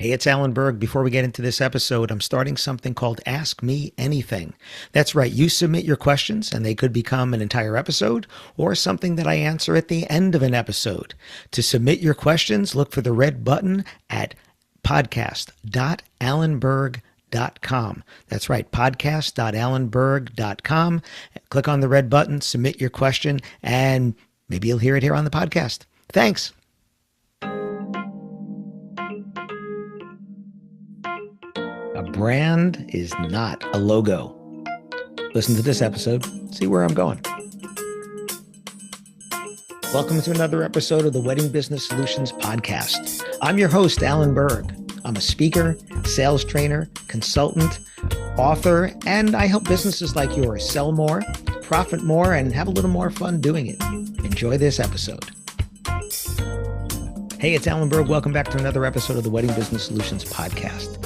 Hey, it's Alan Berg. Before we get into this episode, I'm starting something called Ask Me Anything. That's right. You submit your questions and they could become an entire episode or something that I answer at the end of an episode. To submit your questions, look for the red button at podcast.alanberg.com. That's right, podcast.alanberg.com. Click on the red button, submit your question, and maybe you'll hear it here on the podcast. Thanks. A brand is not a logo. Listen to this episode, see where I'm going. Welcome to another episode of the Wedding Business Solutions Podcast. I'm your host, Alan Berg. I'm a speaker, sales trainer, consultant, author, and I help businesses like yours sell more, profit more, and have a little more fun doing it. Enjoy this episode. Hey, it's Alan Berg. Welcome back to another episode of the Wedding Business Solutions Podcast.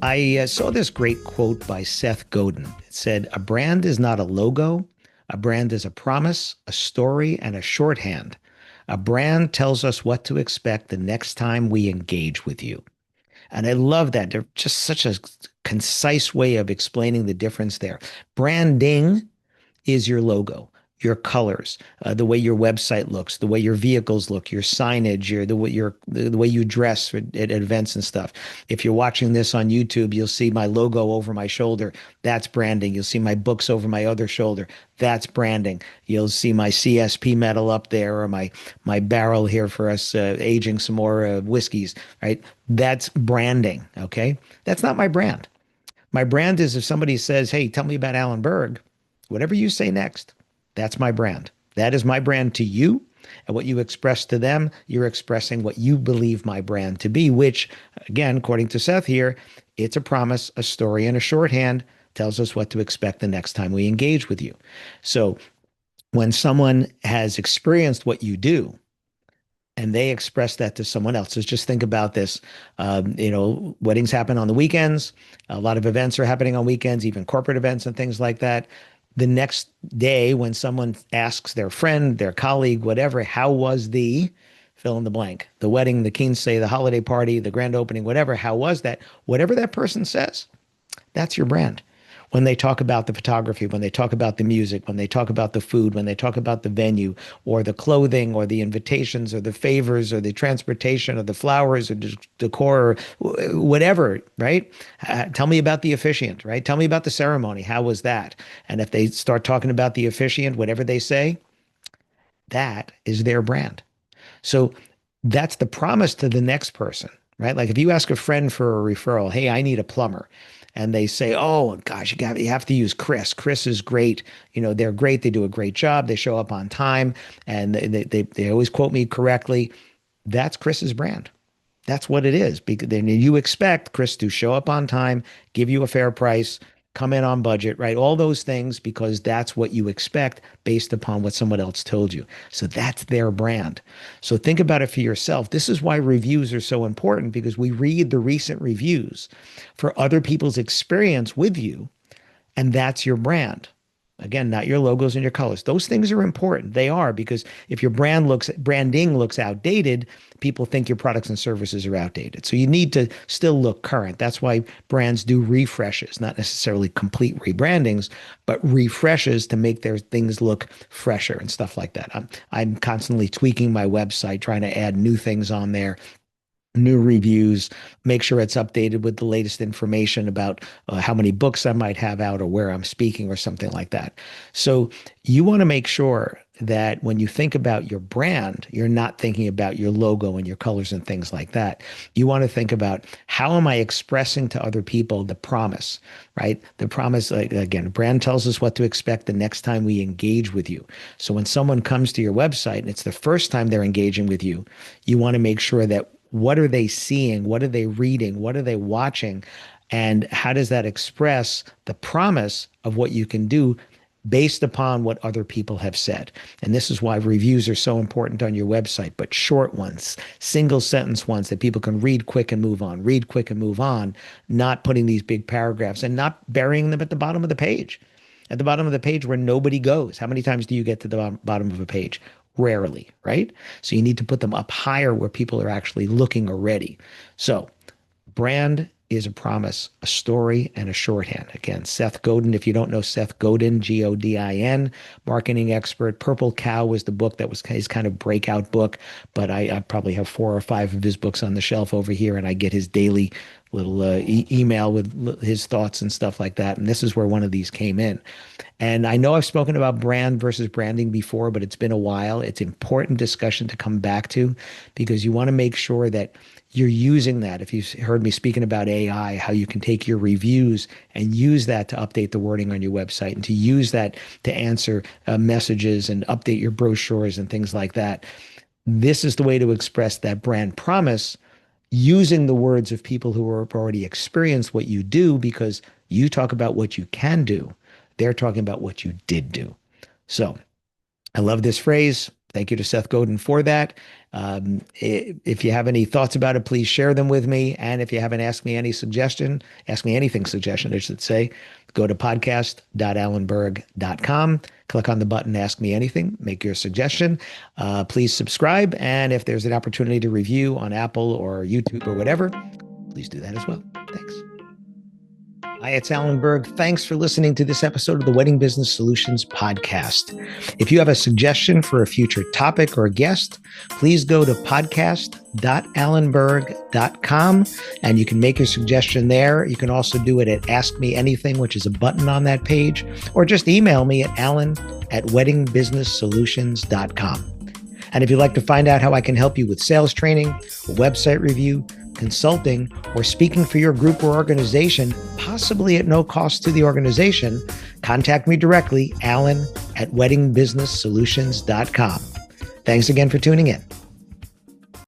I saw this great quote by Seth Godin. It said, "A brand is not a logo. A brand is a promise, a story, and a shorthand. A brand tells us what to expect the next time we engage with you." And I love that. They're just such a concise way of explaining the difference there. Branding is your logo, your colors, the way your website looks, the way your vehicles look, your signage, the way you dress at events and stuff. If you're watching this on YouTube, you'll see my logo over my shoulder. That's branding. You'll see my books over my other shoulder. That's branding. You'll see my CSP medal up there, or my barrel here for us aging some more whiskeys. Right? That's branding. Okay, that's not my brand. My brand is if somebody says, "Hey, tell me about Alan Berg," whatever you say next. That's my brand. That is my brand to you. And what you express to them, you're expressing what you believe my brand to be, which, again, according to Seth here, it's a promise, a story, and a shorthand tells us what to expect the next time we engage with you. So when someone has experienced what you do, and they express that to someone else. So just think about this. Weddings happen on the weekends. A lot of events are happening on weekends, even corporate events and things like that. The next day, when someone asks their friend, their colleague, whatever, how was the fill in the blank, the wedding, the quince, the holiday party, the grand opening, whatever, how was that? Whatever that person says, that's your brand. When they talk about the photography, when they talk about the music, when they talk about the food, when they talk about the venue or the clothing or the invitations or the favors or the transportation or the flowers or decor or whatever, right? Tell me about the officiant, right? Tell me about the ceremony. How was that? And if they start talking about the officiant, whatever they say, that is their brand. So that's the promise to the next person, right? Like if you ask a friend for a referral, "Hey, I need a plumber." And they say, "Oh gosh, you have to use Chris. Chris is great. They're great. They do a great job. They show up on time, and they always quote me correctly." That's Chris's brand. That's what it is. Because then you expect Chris to show up on time, give you a fair price, come in on budget, right? All those things because that's what you expect based upon what someone else told you. So that's their brand. So think about it for yourself. This is why reviews are so important, because we read the recent reviews for other people's experience with you, and that's your brand. Again, not your logos and your colors. Those things are important. They are, because if your branding looks outdated, people think your products and services are outdated. So you need to still look current. That's why brands do refreshes, not necessarily complete rebrandings, but refreshes to make their things look fresher and stuff like that. I'm constantly tweaking my website, trying to add new things on there, new reviews, make sure it's updated with the latest information about how many books I might have out or where I'm speaking or something like that. So you want to make sure that when you think about your brand, you're not thinking about your logo and your colors and things like that. You want to think about, how am I expressing to other people the promise, right? The promise, like, again, brand tells us what to expect the next time we engage with you. So when someone comes to your website and it's the first time they're engaging with you, you want to make sure that what are they seeing? What are they reading? What are they watching? And how does that express the promise of what you can do based upon what other people have said? And this is why reviews are so important on your website, but short ones, single sentence ones that people can read quick and move on, read quick and move on, not putting these big paragraphs and not burying them at the bottom of the page. At the bottom of the page where nobody goes. How many times do you get to the bottom of a page? Rarely, right? So you need to put them up higher where people are actually looking already. So Brand is a promise, a story, and a shorthand. Again, Seth Godin, if you don't know Seth Godin, Godin, marketing expert. Purple Cow was the book that was his kind of breakout book, but I probably have 4 or 5 of his books on the shelf over here, and I get his daily little email with his thoughts and stuff like that. And this is where one of these came in. And I know I've spoken about brand versus branding before, but it's been a while. It's important discussion to come back to because you want to make sure that you're using that. If you heard me speaking about AI, how you can take your reviews and use that to update the wording on your website and to use that to answer messages and update your brochures and things like that. This is the way to express that brand promise using the words of people who have already experienced what you do, because you talk about what you can do. They're talking about what you did do. So I love this phrase. Thank you to Seth Godin for that. If you have any thoughts about it, please share them with me. And if you haven't asked me any suggestion, ask me anything suggestion, I should say, go to podcast.alanberg.com, click on the button, ask me anything, make your suggestion. Please subscribe. And if there's an opportunity to review on Apple or YouTube or whatever, please do that as well. Thanks. Hi, it's Alan Berg. Thanks for listening to this episode of the Wedding Business Solutions podcast. If you have a suggestion for a future topic or a guest, please go to podcast.alanberg.com and you can make your suggestion there. You can also do it at Ask Me Anything, which is a button on that page, or just email me at alan@weddingbusinesssolutions.com. And if you'd like to find out how I can help you with sales training, a website review, consulting, or speaking for your group or organization, possibly at no cost to the organization, contact me directly, alan@weddingbusinesssolutions.com. Thanks again for tuning in.